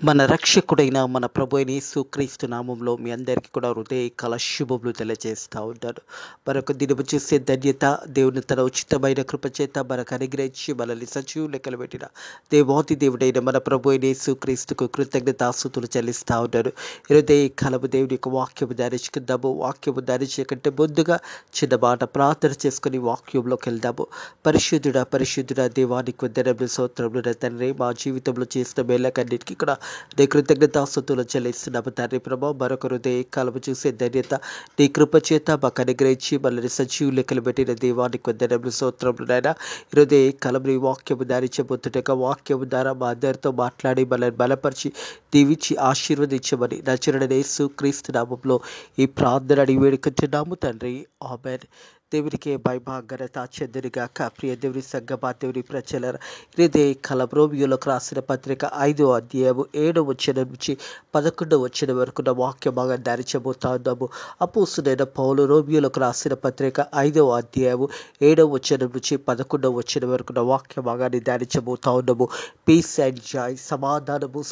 మన రక్షకుడైన మన ప్రభు అయిన యేసుక్రీస్తు నామంలో మీ అందరికీ కూడా హృదయపూర్వక శుభములు తెలియజేస్తూ ఉంటాను. మరొక దినము చూసే ధన్యత దేవుని తన ఉచితమైన కృపచేత మనకు అనుగ్రహించి మనల్ని సజీవ లెక్కలు పెట్టిన దేవాది దేవుడైన మన ప్రభు అయిన యేసుక్రీస్తుకు కృతజ్ఞతాస్తుతులు చెల్లిస్తూ ఉంటాను. హృదయకాలము దేవుని యొక్క వాక్యము ధ్యానించుకుందాము. వాక్యము ధ్యానించే కంటే ముందుగా చిన్న మాట ప్రార్థన చేసుకుని వాక్యంలోకి వెళ్దాము. పరిశుద్ధుడా దేవానికి వందనములు స్తోత్రములు నా తండ్రి. మా జీవితంలో చేసిన మేళ్ళకన్నిటికీ కూడా నీ కృతజ్ఞతాస్తుతులు చెల్లిస్తున్నాము తండ్రి. ప్రభా మరొక కాలము చూసే ధన్యత నీ కృప చేత మాకు అనుగ్రహించి మనల్ని సజీవ లెక్కలు పెట్టిన దేవానికి వందనములు స్తోత్రములు నాయన. కాలంలో ఈ వాక్యము ధ్యానించబోతుండగా వాక్యము ద్వారా మా అందరితో మాట్లాడి మనల్ని బలపరిచి దీవించి ఆశీర్వదించమని నజరుడైన యేసుక్రీస్తు నామములో ఈ ప్రార్థన అడిగి వేడుకుంటున్నాము తండ్రి. ఆమేన్. దేవునికి మహిమ ఘనత చెందునుగాక. ప్రియ దేవుని సంగమా దేవుని ప్రజలారా, ఇదే కాలం రోమియోలకు రాసిన పత్రిక 5వ అధ్యాయము 7వ వచనం నుంచి 11వ వచనం వరకు వాక్య భాగాన్ని ధ్యానించబోతా ఉన్నాము. అపోస్తలుడైన పౌలు రోమియోలకు రాసిన పత్రిక 5వ అధ్యాయము 7వ వచనం నుంచి 11వ వచనం వరకు వాక్య భాగాన్ని ధ్యానించబోతా ఉన్నాము. పీస్ అండ్ జాయ్, సమాధానము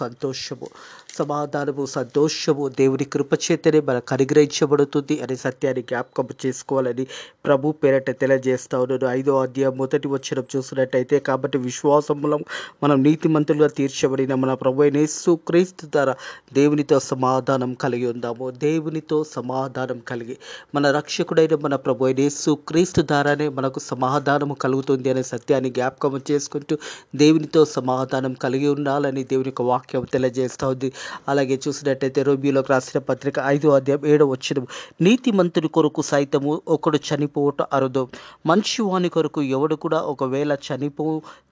సంతోషము దేవుని కృపచేతనే మనకు అనుగ్రహించబడుతుంది అనే సత్యాన్ని జ్ఞాపకం చేసుకోవాలని ప్రభు పేరట తెలియజేస్తా ఉన్నాను. 5వ అధ్యాయం 1వ వచనం చూసినట్టయితే, కాబట్టి విశ్వాసం మూలం మనం నీతిమంతులుగా తీర్చబడిన మన ప్రభు అయిన యేసుక్రీస్తు ద్వారా దేవునితో సమాధానం కలిగి ఉందాము. దేవునితో సమాధానం కలిగి మన రక్షకుడైన మన ప్రభు అయిన యేసుక్రీస్తు ద్వారానే మనకు సమాధానము కలుగుతుంది అనే సత్యాన్ని జ్ఞాపకం చేసుకుంటూ దేవునితో సమాధానం కలిగి ఉండాలని దేవుని యొక్క వాక్యం తెలియజేస్తూ ఉంది. అలాగే చూసినట్టయితే రోమియోలకు రాసిన పత్రిక 5వ అధ్యాయం 7వ వచనం, నీతిమంతుని కొరకు సైతము ఒకడు చనిపోవట అరుదు, మంచివాని కొరకు ఎవడు కూడా ఒకవేళ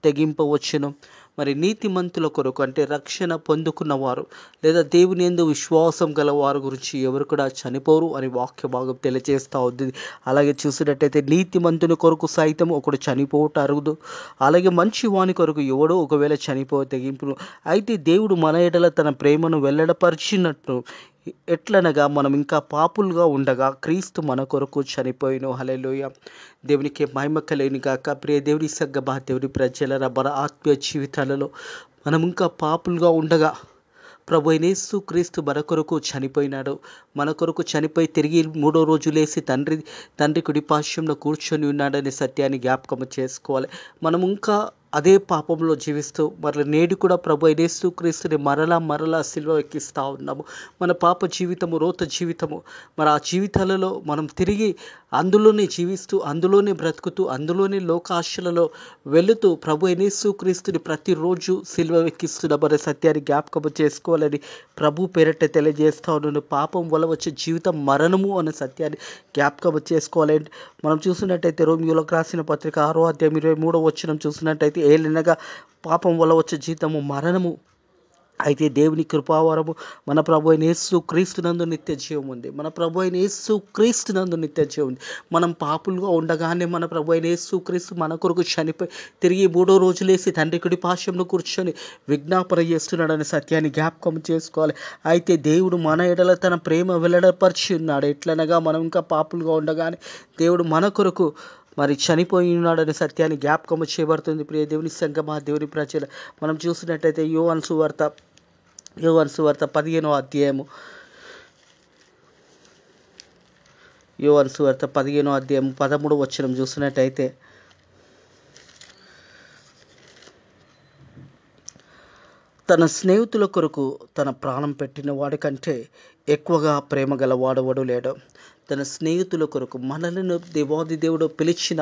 తెగింపవచ్చును. మరి నీతిమంతుల కొరకు అంటే రక్షణ పొందుకున్నవారు లేదా దేవుని యందు విశ్వాసం గల వారి గురించి ఎవరు కూడా చనిపోరు అని వాక్య భాగం తెలియజేస్తూ ఉంది. అలాగే చూసినట్టయితే నీతిమంతుని కొరకు సైతం ఒకడు చనిపోవట అరుదు, అలాగే మంచి వాని కొరకు ఎవడో ఒకవేళ తెగింపును. అయితే దేవుడు మన ఎడల తన ప్రేమను వెల్లడపరిచినట్టు ఎట్లనగా మనం ఇంకా పాపులుగా ఉండగా క్రీస్తు మన కొరకు చనిపోయిను. హల్లెలూయా. దేవునికి మహిమ కలుగును గాక. ప్రియ దేవుని సంగమా దేవుని ప్రజలారా, మన ఆత్మీయ జీవితాలలో మనం ఇంకా పాపులుగా ఉండగా ప్రభు అయిన యేసుక్రీస్తు మన కొరకు చనిపోయినాడు. మన కొరకు చనిపోయి తిరిగి 3వ రోజు లేసి తండ్రి కుడిపార్శ్వంలో కూర్చొని ఉన్నాడనే సత్యాన్ని జ్ఞాపకం చేసుకోవాలి. మనం ఇంకా అదే పాపంలో జీవిస్తూ మరి నేడు కూడా ప్రభు అయిన యేసుక్రీస్తుని మరలా సిలువ ఎక్కిస్తూ ఉన్నాము. మన పాప జీవితము, రోత జీవితము, మరి ఆ జీవితాలలో మనం తిరిగి అందులోనే జీవిస్తూ, అందులోనే బ్రతుకుతూ, అందులోనే లోకాశలలో వెళుతూ ప్రభు అయిన యేసుక్రీస్తుని ప్రతిరోజు సిలువ ఎక్కిస్తున్నామనే సత్యాన్ని జ్ఞాపకం చేసుకోవాలని ప్రభు పేరట తెలియజేస్తా ఉన్నాను. పాపం వల్ల వచ్చే జీవితం మరణము అనే సత్యాన్ని జ్ఞాపకం చేసుకోవాలండి. మనం చూసినట్టయితే రోమియోలకు రాసిన పత్రిక 6వ అధ్యాయం 23వ వచనం చూసినట్టయితే, ఏలనగా పాపం వల్ల వచ్చే జీతము మరణము, అయితే దేవుని కృపావరము మన ప్రభు అయిన యేసుక్రీస్తునందు నిత్య జీవం ఉంది. మన ప్రభు అయిన యేసుక్రీస్తునందు నిత్య జీవం ఉంది. మనం పాపులుగా ఉండగానే మన ప్రభు అయిన యేసుక్రీస్తు మన కొరకు చనిపోయి తిరిగి 3వ రోజు లేసి తండ్రి కుడిపార్శ్వంలో కూర్చొని విజ్ఞాపన చేస్తున్నాడనే సత్యాన్ని జ్ఞాపకం చేసుకోవాలి. అయితే దేవుడు మన ఎడల తన ప్రేమ వెల్లడపరిచి ఉన్నాడు. ఎట్లనగా మనం ఇంకా పాపులుగా ఉండగానే దేవుడు మన కొరకు మరి చనిపోయి ఉన్నాడనే సత్యాన్ని జ్ఞాపకం చేయబడుతుంది. ప్రియ దేవుని సంగమా దేవుని ప్రజలు, మనం చూసినట్టయితే యోహాను సువార్త 15వ అధ్యాయము 13వ వచనం చూసినట్టయితే, తన స్నేహితుల కొరకు తన ప్రాణం పెట్టిన వాడి కంటే ఎక్కువగా ప్రేమ గల వాడవడు లేడు. తన స్నేహితుల కొరకు మనలను దేవాది దేవుడు పిలిచిన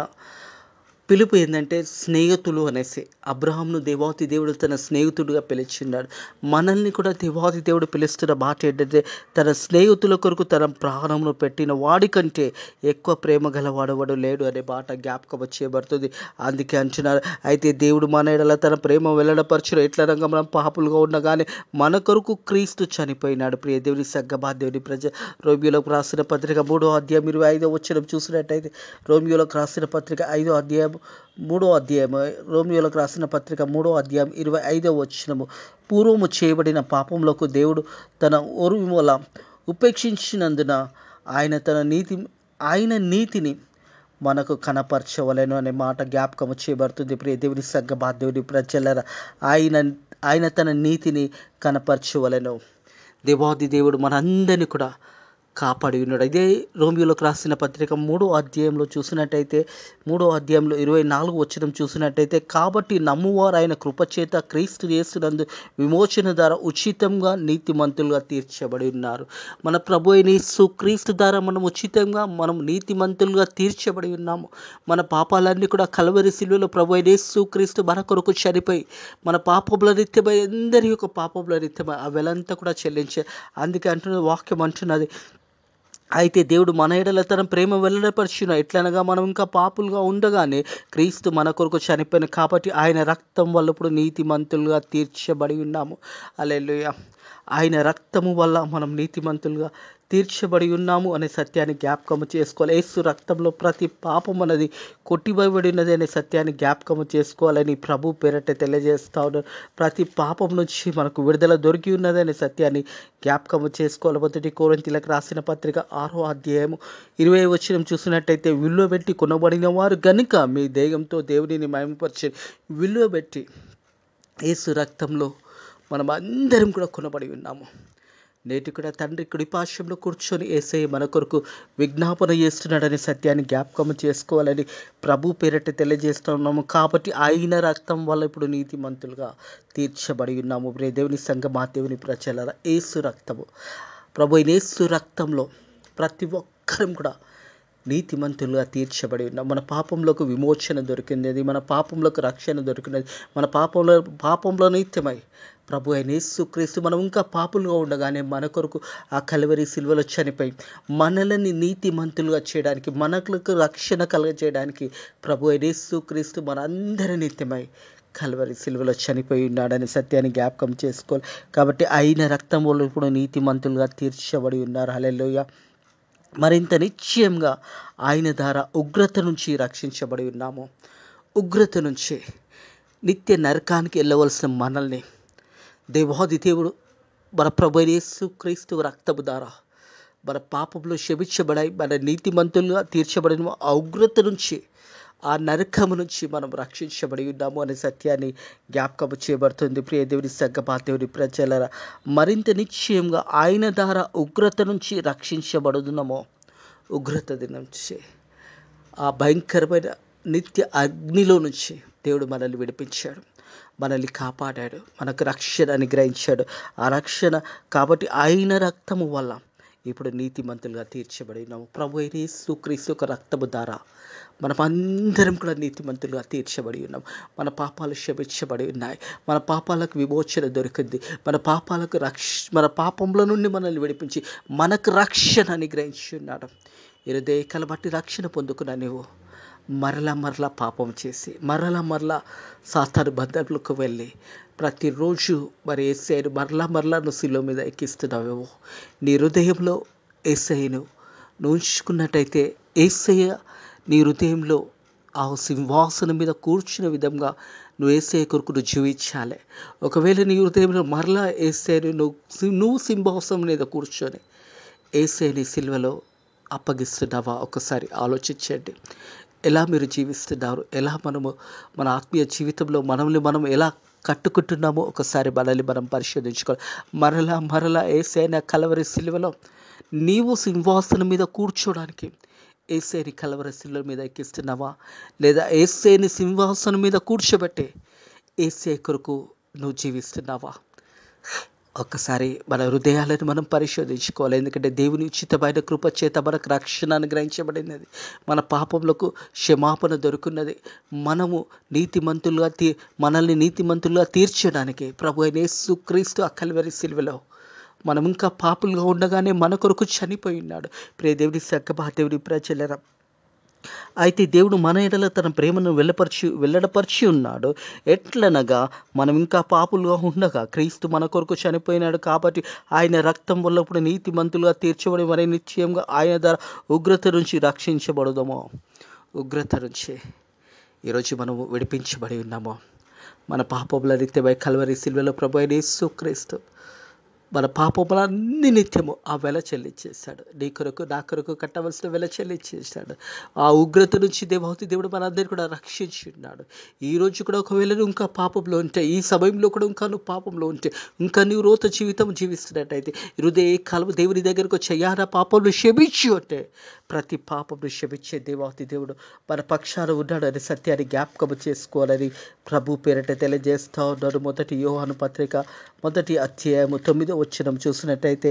పిలుపు ఏంటంటే స్నేహితులు అనేసి. అబ్రహాంను దేవాది దేవుడు తన స్నేహితుడిగా పిలిచిన్నాడు. మనల్ని కూడా దేవాది దేవుడు పిలుస్తున్న మాట ఏంటంటే, తన స్నేహితుల కొరకు తన ప్రాణమును పెట్టిన వాడికంటే ఎక్కువ ప్రేమ గలవాడవడు లేడు అనే మాట జ్ఞాపకం చేయబడుతుంది. అందుకే అంటున్నారు, అయితే దేవుడు మన ఎడల తన ప్రేమ వెల్లడపరచును, ఎట్లనగా మనం పాపులుగా ఉండగానే మన కొరకు క్రీస్తు చనిపోయినాడు. ప్రియ దేవుని సంగమా దేవుని ప్రజ, రోమియోలకు రాసిన పత్రిక 3వ అధ్యాయం 25వ వచనం చూసినట్టయితే, రోమియోలకు రాసిన పత్రిక 5వ అధ్యాయం 3వ అధ్యాయం, రోమియోలకు రాసిన పత్రిక 3వ అధ్యాయం 25వ వచనము, పూర్వము చేయబడిన పాపములకు దేవుడు తన ఓర్వు వల్ల ఉపేక్షించినందున ఆయన నీతిని మనకు కనపరచవలెను అనే మాట జ్ఞాపకం చేయబడుతుంది. ప్రియ దేవుని సంగమా దేవుని ప్రజలారా, ఆయన తన నీతిని కనపరచవలెను. దేవాది దేవుడు మనందరినీ కూడా కాపాడి ఉన్నాడు. ఇదే రోమియోలకు రాసిన పత్రిక 3వ అధ్యాయంలో చూసినట్టయితే 3వ అధ్యాయంలో 24వ వచనం చూసినట్టయితే, కాబట్టి నమ్మువారు ఆయన కృపచేత క్రీస్తు యేసునందు విమోచన ద్వారా ఉచితంగా నీతిమంతులుగా తీర్చబడి ఉన్నారు. మన ప్రభు అయిన యేసు క్రీస్తు ద్వారా మనం నీతిమంతులుగా తీర్చబడి ఉన్నాము. మన పాపాలన్నీ కూడా కల్వరి శిలువలో ప్రభు అయిన యేసు క్రీస్తు మన కొరకు చనిపోయి మన పాపముల రీత్యమై అందరి యొక్క పాపముల రీత్యమై ఆ వెలంతా కూడా చెల్లించే. అందుకే అంటున్నది, వాక్యం అంటున్నది, అయితే దేవుడు మన ఎడల తన ప్రేమ వెల్లడిపరిచిన ఎట్లనగా మనం ఇంకా పాపులుగా ఉండగానే క్రీస్తు మన కొరకు చనిపోయిన కాబట్టి ఆయన రక్తం వల్ల ఇప్పుడు నీతిమంతులుగా తీర్చబడి ఉన్నాము. హల్లెలూయా. ఆయన రక్తము వల్ల మనం నీతిమంతులుగా తీర్చబడి ఉన్నాము అనే సత్యాన్ని జ్ఞాపకము చేసుకోవాలి. యేసు రక్తంలో ప్రతి పాపం అనేది కొట్టివేయబడినది అనే సత్యాన్ని జ్ఞాపకము చేసుకోవాలని ప్రభు పేరట తెలియజేస్తా ఉన్నారు. ప్రతి పాపం నుంచి మనకు విడుదల దొరికి ఉన్నది అనే సత్యాన్ని జ్ఞాపకము చేసుకోవాలి. 1 కొరింథీయులకు రాసిన పత్రిక 6వ అధ్యాయము 20వ వచనం చూసినట్టయితే, విలువ పెట్టి కొనబడిన వారు గనుక మీ దేహంతో దేవునిని మహిమపరిచే. విలువ పెట్టి యేసు రక్తంలో మనం అందరం కూడా కొనబడి ఉన్నాము. నేటి కూడా తండ్రి కుడిపార్శ్వంలో కూర్చొని యేసయ్య మన కొరకు విజ్ఞాపన చేస్తున్నాడనే సత్యాన్ని జ్ఞాపకం చేసుకోవాలని ప్రభు పేరట తెలియజేస్తున్నాము. కాబట్టి ఆయన రక్తం వల్ల ఇప్పుడు నీతిమంతులుగా తీర్చబడి ఉన్నాము. దేవుని సంఘమా, దేవుని ప్రజలారా, యేసు రక్తము, ప్రభు అయిన యేసు రక్తంలో ప్రతి ఒక్కరం కూడా నీతిమంతులుగా తీర్చబడి ఉన్నాం. మన పాపంలోకి విమోచన దొరికినది, మన పాపంలోకి రక్షణ దొరికినది. మన పాపంలో నిత్యమై ప్రభు అయిన యేసుక్రీస్తు మనం ఇంకా పాపులుగా ఉండగానే మన కొరకు ఆ కల్వరి సిలువలో చనిపోయి మనల్ని నీతిమంతులుగా చేయడానికి, మనకు రక్షణ కలగజేయడానికి ప్రభు అయిన యేసుక్రీస్తు మనందరి నిత్యమై కల్వరి సిలువలో చనిపోయి ఉన్నాడని సత్యాన్ని జ్ఞాపకం చేసుకోవాలి. కాబట్టి ఆయన రక్తం వల్ల ఇప్పుడు నీతిమంతులుగా తీర్చబడి ఉన్నారు. హల్లెలూయా. మరింత నిశ్చయంగా ఆయన ద్వారా ఉగ్రత నుంచి రక్షించబడి ఉన్నాము. ఉగ్రత నుంచి, నిత్య నరకానికి వెళ్ళవలసిన మనల్ని దేవాది దేవుడు మన ప్రభు యేసు క్రీస్తు రక్తము ద్వారా మన పాపంలో క్షమించబడాయి, మన నీతిమంతులుగా తీర్చబడిన ఆ ఉగ్రత నుంచి, ఆ నరకము నుంచి మనం రక్షించబడి ఉన్నాము అనే సత్యాన్ని జ్ఞాపకం చేయబడుతుంది. ప్రియ దేవుని సంఘమా, దేవుని ప్రజలారా, మరింత నిశ్చయంగా ఆయన ద్వారా ఉగ్రత నుంచి రక్షించబడుతున్నాము. ఉగ్రత నుంచి, ఆ భయంకరమైన నిత్య అగ్నిలో నుంచి దేవుడు మనల్ని విడిపించాడు, మనల్ని కాపాడాడు, మనకు రక్షణ అనుగ్రహించాడు. ఆ రక్షణ కాబట్టి ఆయన రక్తము వల్ల ఇప్పుడు నీతిమంతులుగా తీర్చబడి ఉన్నాము. ప్రభు అయిన యేసుక్రీస్తు యొక్క రక్తము ద్వారా మనం అందరం కూడా నీతిమంతులుగా తీర్చబడి ఉన్నాం. మన పాపాలు క్షమించబడి ఉన్నాయి, మన పాపాలకు విమోచన దొరికింది, మన పాపంలో నుండి మనల్ని విడిపించి మనకు రక్షణ అనుగ్రహించి ఉన్నాడు. ఇరుదేకల బట్టి రక్షణ పొందుకున్న నీవు మరలా పాపం చేసి మరలా సాతాను బంధంలోకి వెళ్ళి ప్రతిరోజు మరి యేసయ్యను మరలా నువ్వు శిలువ మీద ఎక్కిస్తున్నావేమో. నీ హృదయంలో యేసయ్యను నువ్వు ఉంచుకున్నట్టయితే యేసయ్య నీ హృదయంలో ఆ సింహాసనం మీద కూర్చున్న విధంగా నువ్వు యేసయ్య కొరకు నువ్వు జీవించాలి. ఒకవేళ నీ హృదయంలో మరలా యేసయ్యను నువ్వు సింహాసనం మీద కూర్చొని యేసయ్యని సిలువలో అప్పగిస్తున్నావా? ఒకసారి ఆలోచించండి. ఎలా మీరు జీవిస్తున్నారు? ఎలా మన ఆత్మీయ జీవితంలో మనం ఎలా కట్టుకుంటున్నామో ఒకసారి మనల్ని మనం పరిశోధించుకోవాలి. మరలా యేసయ్య కల్వరి సిలువలో నీవు సింహాసనం మీద కూర్చోడానికి యేసయ్యని కల్వరి సిలువ మీద ఎక్కిస్తున్నావా? లేదా యేసయ్యని సింహాసనం మీద కూర్చోబెట్టి యేసయ్య కొరకు నువ్వు జీవిస్తున్నావా? ఒక్కసారి మన హృదయాలను మనం పరిశోధించుకోవాలి. ఎందుకంటే దేవుని ఉచితమైన కృప చేత మనకు రక్షణ అనుగ్రహించబడినది, మన పాపములకు క్షమాపణ దొరుకున్నది. మనల్ని నీతిమంతులుగా తీర్చడానికి ప్రభు అయిన యేసుక్రీస్తు ఆ కల్వరి సిలువలో మనం ఇంకా పాపులుగా ఉండగానే మన కొరకు చనిపోయి ఉన్నాడు. ప్రియ దేవుని సంఘమా, దేవుని ప్రజలారా, అయితే దేవుడు మన ఎడల తన ప్రేమను వెల్లడపరిచి ఉన్నాడు. ఎట్లనగా మనం ఇంకా పాపులుగా ఉండగా క్రీస్తు మన కొరకు చనిపోయినాడు. కాబట్టి ఆయన రక్తం వల్ల ఇప్పుడు నీతిమంతులుగా తీర్చబడి మరి నిశ్చయంగా ఆయన ద్వారా ఉగ్రత నుంచి రక్షించబడదాము. ఉగ్రత నుంచి ఈరోజు మనము విడిపించబడి ఉన్నాము. మన పాపముల రీత్యమై కల్వరి సిలువలో ప్రభు అయిన యేసుక్రీస్తు మన పాపములన్నీ నిత్యము ఆ వెల చెల్లించేశాడు. నీ కొరకు నా కొరకు కట్టవలసిన వెల చెల్లించేశాడు. ఆ ఉగ్రత నుంచి దేవాతి దేవుడు మనందరినీ కూడా రక్షించున్నాడు. ఈ రోజు కూడా ఒకవేళ నువ్వు ఇంకా పాపంలో ఉంటే, ఈ సమయంలో కూడా ఇంకా నువ్వు పాపంలో ఉంటే, ఇంకా నువ్వు రోత జీవితం జీవిస్తున్నట్టయితే హృదయ కాలం దేవుని దగ్గరకు వచ్చి పాపంలో క్షమించు అంటే ప్రతి పాపంను క్షమించే దేవాతి దేవుడు మన పక్షాన ఉన్నాడని సత్యాన్ని జ్ఞాపకం చేసుకోవాలని ప్రభు పేరిట తెలియజేస్తా ఉన్నారు. మొదటి యోహాను పత్రిక 1వ అధ్యాయము 9వ వచనం చూసినట్టయితే,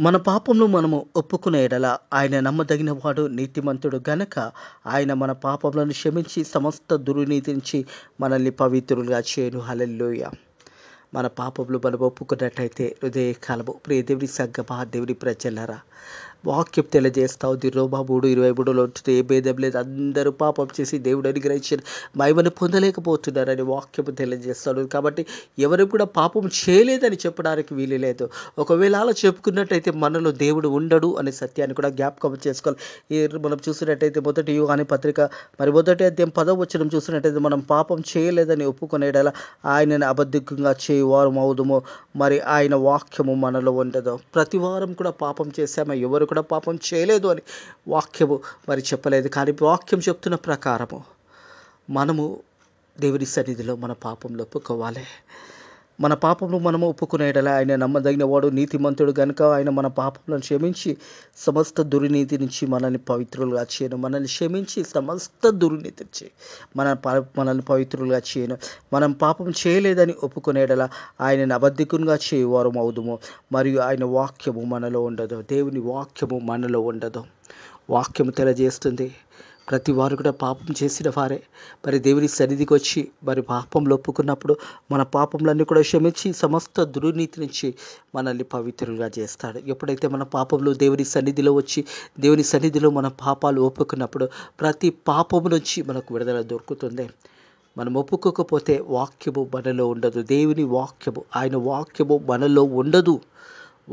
మన పాపంలో మనము ఒప్పుకునే ఎడల ఆయన నమ్మదగిన వాడు నీతిమంతుడు గనక ఆయన మన పాపములను క్షమించి సమస్త దుర్నీతి నుంచి మనల్ని పవిత్రులుగా చేయను. హల్లెలూయా. మన పాపములు మనం ఒప్పుకున్నట్టయితే హృదయ కాలము ప్రియ దేవుని సంగమా, దేవుని ప్రజలారా, వాక్యం తెలియజేస్తా ఉంది. రోమా 3:23లో ఉంటుంది, ఏ భేదం లేదు, అందరూ పాపం చేసి దేవుడు అనుగ్రహించిన మహిమను పొందలేకపోతున్నారని వాక్యం తెలియజేస్తాడు. కాబట్టి ఎవరు కూడా పాపం చేయలేదని చెప్పడానికి వీలు లేదు. ఒకవేళ అలా చెప్పుకున్నట్టయితే మనలో దేవుడు ఉండడు అనే సత్యాన్ని కూడా జ్ఞాపకం చేసుకోవాలి. మనం చూసినట్టయితే మొదటి యోహాను పత్రిక 1వ అధ్యాయం 10వ వచనం చూసినట్టయితే, మనం పాపం చేయలేదని ఒప్పుకునేలా ఆయనను అబద్ధికంగా చేయువారు అవుదుము, మరి ఆయన వాక్యము మనలో ఉండదు. ప్రతి వారం కూడా పాపం చేశామా? ఎవరు కూడా పాపం చేయలేదు అని వాక్యము మరి చెప్పలేదు. కానీ వాక్యం చెప్తున్న ప్రకారము మనము దేవుని సన్నిధిలో మన పాపంలో ఒప్పుకోవాలి. మన పాపములు మనము ఒప్పుకునేటలా ఆయన నమ్మదగిన వాడు నీతిమంతుడు గనుక ఆయన మన పాపములను క్షమించి సమస్త దుర్నీతి నుంచి మనల్ని పవిత్రులుగా చేయను. మనల్ని క్షమించి సమస్త దుర్నీతి నుంచి మనల్ని పవిత్రులుగా చేయను. మనం పాపం చేయలేదని ఒప్పుకునేటలా ఆయనను అబద్ధికునిగా చేయువారు అవుదుము, మరియు ఆయన వాక్యము మనలో ఉండదు. దేవుని వాక్యము మనలో ఉండదు. వాక్యము తెలియజేస్తుంది ప్రతి వారు కూడా పాపం చేసిన వారే మరి దేవుని సన్నిధికి వచ్చి మరి పాపంలో ఒప్పుకున్నప్పుడు మన పాపములన్నీ కూడా క్షమించి సమస్త దుర్నీతి నుంచి మనల్ని పవిత్రులుగా చేస్తాడు. ఎప్పుడైతే మన పాపంలో దేవుని సన్నిధిలో వచ్చి దేవుని సన్నిధిలో మన పాపాలు ఒప్పుకున్నప్పుడు ప్రతి పాపము నుంచి మనకు విడుదల దొరుకుతుంది. మనం ఒప్పుకోకపోతే వాక్యము మనలో ఉండదు. దేవుని వాక్యము, ఆయన వాక్యము మనలో ఉండదు.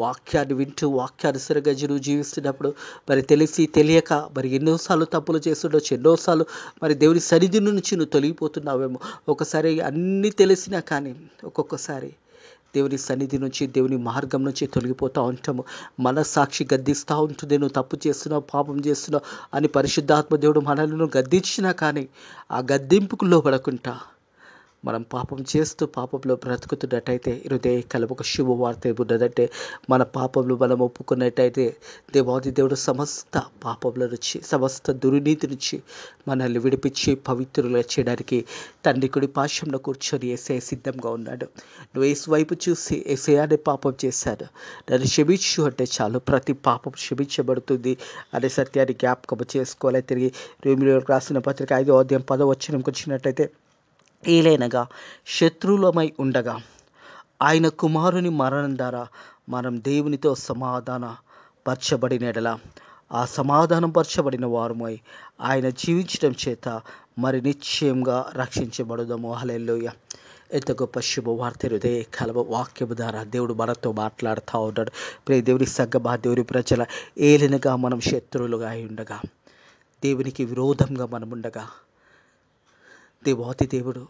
వాక్యాన్ని వింటూ వాక్యానుసరంగా జీవిస్తున్నప్పుడు మరి తెలిసి తెలియక మరి ఎన్నోసార్లు తప్పులు చేస్తుండొచ్చు, ఎన్నోసార్లు మరి దేవుని సన్నిధి నుంచి నువ్వు తొలగిపోతున్నావేమో. ఒకసారి అన్నీ తెలిసినా కానీ ఒక్కొక్కసారి దేవుని సన్నిధి నుంచి దేవుని మార్గం నుంచి తొలగిపోతూ ఉంటాము. మనస్సాక్షి గద్దిస్తూ ఉంటుంది, నువ్వు తప్పు చేస్తున్నావు, పాపం చేస్తున్నావు అని పరిశుద్ధాత్మ దేవుడు మనల్ని గద్దించినా కానీ ఆ గద్దింపుకు లోబడకుండా మనం పాపం చేస్తూ పాపంలో బ్రతుకుతున్నట్టయితే హృదయ కలపక శుభవార్త ఉన్నదంటే మన పాపంలో మనం ఒప్పుకున్నట్టయితే దేవాది దేవుడు సమస్త పాపంలో నుంచి సమస్త దుర్నీతి నుంచి మనల్ని విడిపించి పవిత్రులుగా చేయడానికి తండ్రి కుడి పార్శ్వంలో కూర్చొని యేసయ్య సిద్ధంగా ఉన్నాడు. నువ్వు యేసు వైపు చూసి యేసయ్యనే పాపం చేశాను, నన్ను క్షమించు అంటే చాలు, ప్రతి పాపం క్షమించబడుతుంది అనే సత్యాన్ని జ్ఞాపకం చేసుకోవాలి. తిరిగి రోమీయులకు రాసిన పత్రిక 5వ అధ్యాయం 10వ వచనంకి వచ్చినట్టయితే, ఏలైనగా శత్రువులమై ఉండగా ఆయన కుమారుని మరణం ద్వారా మనం దేవునితో సమాధాన పరచబడిన ఎడల ఆ సమాధానం పరచబడిన వారమై ఆయన జీవించడం చేత మరి నిశ్చయంగా రక్షించబడదాము. హల్లెలూయా. ఎంత గొప్ప శుభవార్త హృదయ కలవ వాక్యము ద్వారా దేవుడు మనతో మాట్లాడుతూ ఉన్నాడు. ప్రియ దేవుని సంగమా, దేవుని ప్రజల, ఏలినగా మనం శత్రువులుగా అయి ఉండగా, దేవునికి విరోధంగా మనం ఉండగా దేవాతి దేవుడు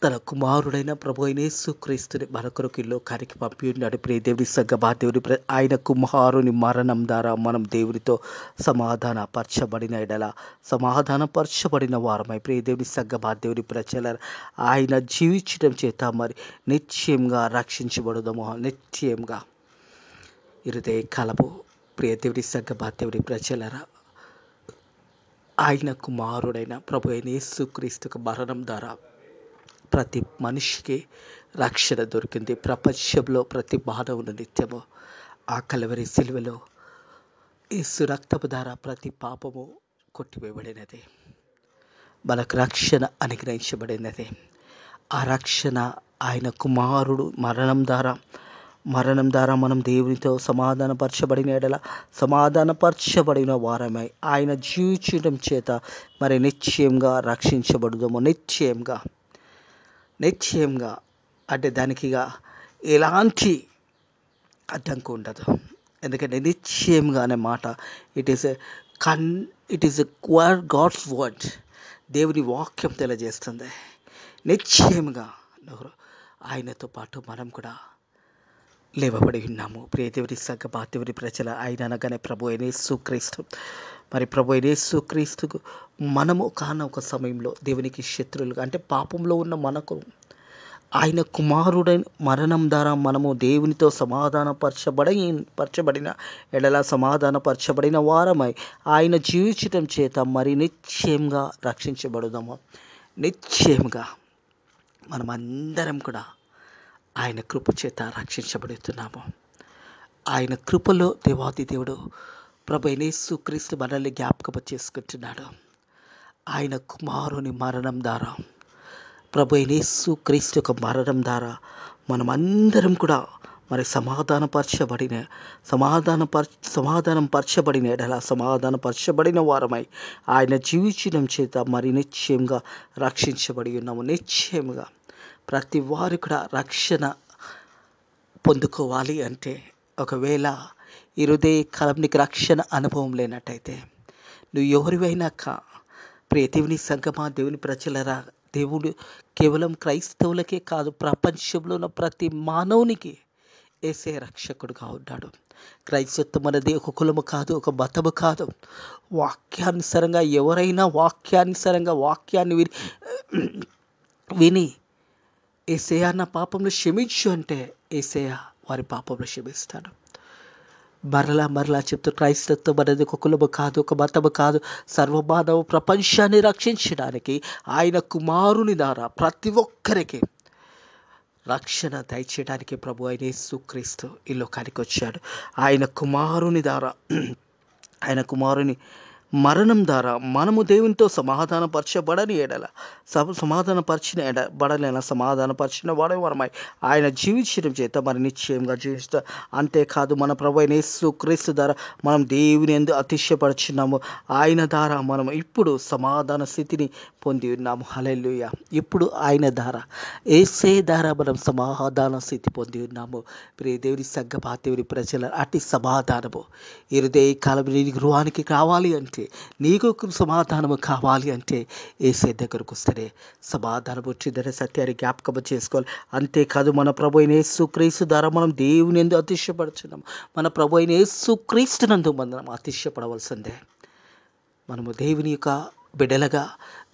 తన కుమారుడైన ప్రభు అయిన యేసుక్రీస్తుని మన కొరకు ఈ లోకానికి పంపి ఉన్నాడు. ప్రియ దేవుని సంగమా, దేవుని ఆయన కుమారుని మరణం ద్వారా మనం దేవునితో సమాధానపరచబడిన ఎడల సమాధానపరచబడిన వారమై ప్రియ దేవుని సంగమా, దేవుని ప్రజల ఆయన జీవించడం చేత మరి నిశ్చయంగా రక్షించబడదాము. నిశ్చయంగా హృదయ కలపు ప్రియ దేవుని సంగమా, దేవుని ప్రజలరా, ఆయన కుమారుడైన ప్రభు అయిన యేసుక్రీస్తుకు మరణం ద్వారా ప్రతి మనిషికి రక్షణ దొరికింది. ప్రపంచంలో ప్రతి మానవుని నిత్యము ఆ కలవరి సిలువలో యేసు రక్తము ద్వారా ప్రతి పాపము కొట్టివేయబడినది, మనకు రక్షణ అనుగ్రహించబడినది. ఆ రక్షణ ఆయన కుమారుడు మరణం ద్వారా మనం దేవునితో సమాధానపరచబడిన ఎడల సమాధానపరచబడిన వారమై ఆయన జీవించడం చేత మరి నిశ్చయంగా రక్షించబడుదాము. నిశ్చయంగా అంటే దానికి ఎలాంటి అడ్డంకు ఉండదు. ఎందుకంటే నిశ్చయంగా అనే మాట it is a God's word. దేవుని వాక్యం తెలియజేస్తుంది. నిశ్చయముగా ఆయనతో పాటు మనం కూడా లేవబడి ఉన్నాము. ప్రియ దేవుని సంగమా, దేవుని ప్రజల ఆయన అనగానే ప్రభు అయిన యేసుక్రీస్తు. మరి ప్రభు అయిన యేసుక్రీస్తుకు మనము ఒక సమయంలో దేవునికి శత్రువులుగా, అంటే పాపంలో ఉన్న మనకు ఆయన కుమారుడైన మరణం ద్వారా మనము దేవునితో పరచబడిన ఎడల సమాధానపరచబడిన వారమై ఆయన జీవించటం చేత మరి నిశ్చయంగా రక్షించబడుదాము. నిశ్చయంగా మనమందరం కూడా ఆయన కృప చేత రక్షించబడుతున్నాము. ఆయన కృపలో దేవాది దేవుడు ప్రభు అయిన యేసుక్రీస్తు మనల్ని జ్ఞాపకం చేసుకుంటున్నాడు. ఆయన కుమారుని మరణం ద్వారా, ప్రభు అయిన యేసుక్రీస్తు యొక్క మరణం ద్వారా మనమందరం కూడా మరి సమాధానపరచబడిన వారమై ఆయన జీవించడం చేత మరి నిశ్చయంగా రక్షించబడి ఉన్నాము. నిశ్చయంగా ప్రతి వారు కూడా రక్షణ పొందుకోవాలి అంటే, ఒకవేళ ఈ కాలం నీకు రక్షణ అనుభవం లేనట్టయితే, నువ్వు ఎవరివైనాక ప్రియ దేవుని సంగమా, దేవుని ప్రజలరా, దేవుడు కేవలం క్రైస్తవులకే కాదు, ప్రపంచంలో ఉన్న ప్రతి మానవునికి యేసే రక్షకుడుగా ఉన్నాడు. క్రైస్తత్వం అనేది ఒక కులము కాదు, ఒక మతము కాదు. వాక్యానుసారంగా ఎవరైనా వాక్యాన్ని విని యేసయ్యా నా పాపంలో క్షమించు అంటే యేసయ్యా వారి పాపంలో క్షమిస్తాడు. మరలా చెప్తూ, క్రైస్తత్వం అనేది ఒక కులము కాదు, ఒక మతము కాదు. సర్వమానవ ప్రపంచాన్ని రక్షించడానికి ఆయన కుమారుని ద్వారా ప్రతి ఒక్కరికి రక్షణ దయచేయడానికి ప్రభు అయిన యేసుక్రీస్తు ఈ లోకానికి వచ్చాడు. ఆయన కుమారుని మరణం ద్వారా మనము దేవునితో సమాధానపరిచిన వాడమై ఆయన జీవించడం చేత మరి నిశ్చయంగా జీవిస్తాం. అంతేకాదు, మన ప్రభు అయిన యేసుక్రీస్తు ద్వారా మనం దేవుని యందు అతిశయపడుచున్నాము. ఆయన ద్వారా మనం ఇప్పుడు సమాధాన స్థితిని పొంది ఉన్నాము. హల్లెలూయా. ఇప్పుడు ఆయన ద్వారా, యేసే ద్వారా మనం సమాధాన స్థితి పొంది ఉన్నాము. ప్రియ దేవుని సంగమా, దేవుని ప్రజల అట్టి సమాధానము ఈ కాలం నీ గృహానికి కావాలి అంటే, నీకు సమాధానము కావాలి అంటే యేసే దగ్గరకు వస్తేనే సమాధానం వచ్చిందనే సత్యాన్ని జ్ఞాపకం చేసుకోవాలి. అంతేకాదు, మన ప్రభు అయిన యేసుక్రీస్తు ద్వారా మనం దేవుని యందు అతిశయపడుచున్నాము. మన ప్రభు అయిన యేసుక్రీస్తు నందు మనం అతిశయపడవలసిందే. మనము దేవుని యొక్క బిడ్డలుగా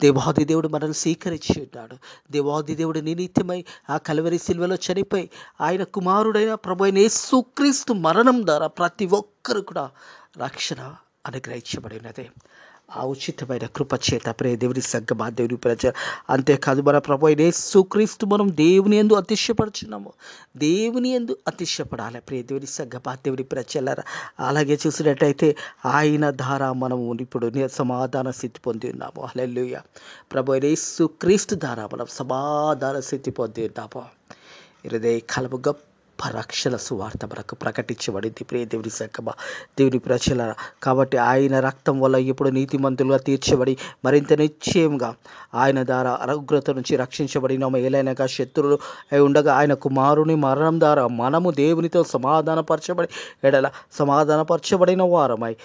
దేవాది దేవుడు మనల్ని స్వీకరించి ఉన్నాడు. దేవాది దేవుడు నిమిత్తమై ఆ కల్వరి శిలువలో చనిపోయి ఆయన కుమారుడైన ప్రభు అయిన యేసుక్రీస్తు మరణం ద్వారా ప్రతి ఒక్కరు కూడా రక్షణ అనుగ్రహించబడినది. ఆ ఉచితమైన కృప చేత ప్రియ దేవుని సంగమా, దేవుని ప్రజ, అంతేకాదు మన ప్రభు అయిన యేసుక్రీస్తు మనం దేవుని యందు అతిశయపడుచున్నాము. దేవుని యందు అతిశయపడాలి ప్రియ దేవుని సంగమా, దేవుని ప్రజలరా. అలాగే చూసినట్టయితే ఆయన ద్వారా మనము ఇప్పుడు సమాధాన స్థితి పొంది ఉన్నాము. హల్లెలూయా. ప్రభు అయిన యేసుక్రీస్తు ద్వారా మనం సమాధాన స్థితి పొంది ఉన్నాము. కాలము గొప్ప రక్షణ సువార్త మనకు ప్రకటించబడింది ప్రియ దేవుని సంగమా, దేవుని ప్రజల. కాబట్టి ఆయన రక్తం వల్ల ఇప్పుడు నీతిమంతులుగా తీర్చబడి మరింత నిశ్చయంగా ఆయన ద్వారా అనుగ్రత నుంచి రక్షించబడినాము. ఏలైనగా శత్రువులు అయి ఉండగా ఆయన కుమారుని మరణం ద్వారా మనము దేవునితో సమాధానపరచబడిన వారమై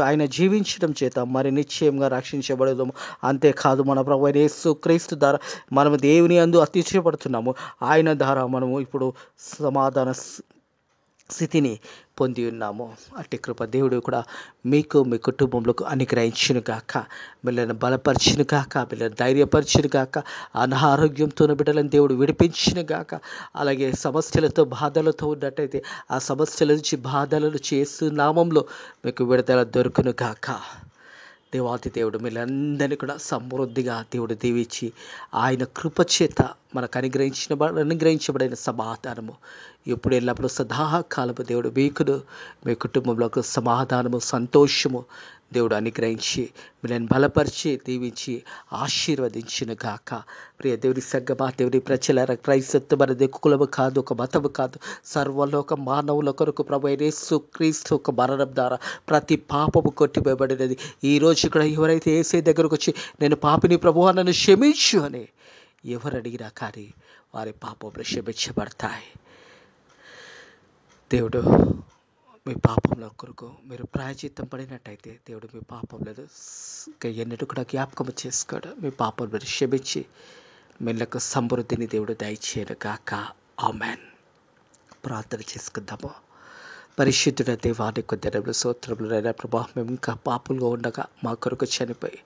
ఆయన జీవించడం చేత మరి నిశ్చయంగా రక్షించబడదాము. అంతేకాదు, మన ప్రభు అయిన యేసుక్రీస్తు ద్వారా మనము దేవుని యందు అతిశయపడుతున్నాము. ఆయన ద్వారా మనము ఇప్పుడు సమాధాన స్థితిని పొంది ఉన్నాము. అట్టి కృప దేవుడు కూడా మీకు, మీ కుటుంబంలోకి అనుగ్రహించును గాక, వీళ్ళని బలపరిచిన గాక, వీళ్ళని ధైర్యపరిచిన గాక, అనారోగ్యంతో బిడ్డలను దేవుడు విడిపించిన గాక. అలాగే సమస్యలతో బాధలతో ఉన్నట్టయితే ఆ సమస్యల నుంచి, బాధలను చేస్తూ నామంలో మీకు విడుదల దొరుకును గాక. దేవాతి దేవుడు మీరందరినీ కూడా సమృద్ధిగా దేవుడు దీవించి ఆయన కృపచేత మనకు అనుగ్రహించబడిన సమాధానము ఎప్పుడు ఎల్లప్పుడూ సదాకాలము దేవుడు మీకును, మీ కుటుంబంలో సమాధానము, సంతోషము దేవుడు అనుగ్రహించి మిమ్మల్ని బలపరిచి దీవించి ఆశీర్వదించిన గాక. ప్రియ దేవుని సంగమా, దేవుని ప్రజల, క్రైస్తత్వం అనేది కులము కాదు, ఒక మతము కాదు. సర్వలోక మానవుల కొరకు ప్రభు అయిన యేసుక్రీస్తు ఒక మరణం ద్వారా ప్రతి పాపము కొట్టివేయబడినది. ఈ రోజు కూడా ఎవరైతే యేసే దగ్గరకు వచ్చి నేను పాపిని ప్రభువా నన్ను క్షమించు అని ఎవరు అడిగినా కానీ వారి పాపములు క్షమించబడతాయి. దేవుడు మీ పాపంలో కొరకు మీరు ప్రాయచిత్తం పడినట్టయితే దేవుడు మీ పాపంలో ఎన్నడూ కూడా జ్ఞాపకం చేసుకోడు. మీ పాపం మీరు క్షమించి మెల్లకు సమృద్ధిని దేవుడు దయచేయను గాక. ఆమెన్. ప్రార్థన చేసుకుందాము. పరిశుద్ధుడ దేవాని కొద్దిరములు స్తోత్రములైన ప్రభా, మేము ఇంకా పాపులుగా ఉండగా మా కొరకు చనిపోయి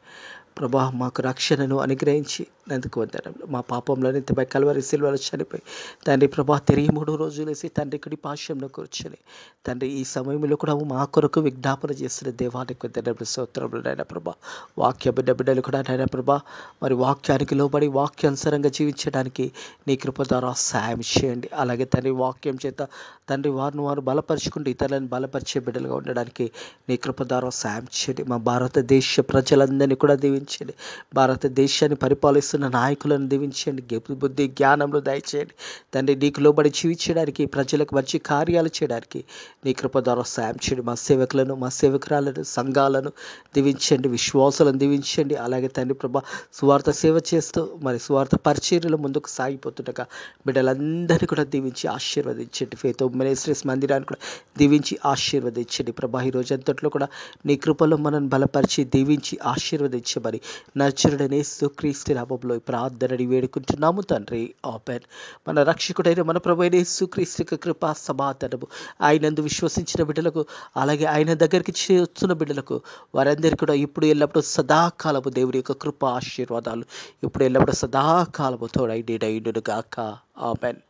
ప్రభా మాకు రక్షణను అనుగ్రహించి నందుకు వందనములు. మా పాపంలో నిత్యమై కల్వరి సిలువలో చనిపోయి తండ్రి ప్రభా తిరిగి 3 రోజులు వేసి తండ్రి కుడి పార్శ్వంలో కూర్చొని తండ్రి ఈ సమయంలో కూడా మా కొరకు విజ్ఞాపన చేస్తున్న దేవాని కొద్దిరములు స్తోత్రములైన ప్రభా, వాక్య బిడ్డలు కూడా నైనా ప్రభా మరి వాక్యానికి లోబడి వాక్యానుసారంగా జీవించడానికి నీ కృప ద్వారా సాయం చేయండి. అలాగే తండ్రి వాక్యం చేత తండ్రి వారు బలపరుచుకుంటూ ఇతరులను బలపరిచే బిడ్డలుగా ఉండడానికి నీ కృప ద్వారా సాయం చేయండి. మా భారతదేశ ప్రజలందరినీ కూడా దీవించండి. భారతదేశాన్ని పరిపాలిస్తున్న నాయకులను దీవించండి. బుద్ధి జ్ఞానంలో దయచేయండి తండ్రి. నీకు లోబడి జీవించడానికి, ప్రజలకు మంచి కార్యాలు చేయడానికి నీ కృప ద్వారా సాయం చేయండి. మా సేవకులను, మా సేవకురాలను, సంఘాలను దీవించండి. విశ్వాసాలను దీవించండి. అలాగే తండ్రి ప్రభా సువార్త సేవ చేస్తూ మరి సువార్త పరిచర్యలు ముందుకు సాగిపోతుండగా బిడ్డలందరినీ కూడా దీవించి ఆశీర్వదించండి. ఫేతో మినిస్ట్రీస్ మందిరాన్ని కూడా దీవించి ఆశీర్వదించండి ప్రభా. ఈ రోజంతట్లో కూడా నీ కృపలో మనల్ని బలపరిచి దీవించి ఆశీర్వదించమని నజరుడైన యేసుక్రీస్తు నామములో ప్రార్థనని వేడుకుంటున్నాము తండ్రి. ఆమేన్. మన రక్షకుడైన మన ప్రభువైన యేసుక్రీస్తు యొక్క కృపా సమాధానము ఆయనందు విశ్వసించిన బిడ్డలకు, అలాగే ఆయన దగ్గరికి చేస్తున్న బిడ్డలకు, వారందరికీ కూడా ఇప్పుడు ఎల్లప్పుడూ సదాకాలము దేవుని యొక్క కృపా ఆశీర్వాదాలు ఇప్పుడు ఎల్లప్పుడూ సదాకాలము తోడైండును గాక. ఆమేన్.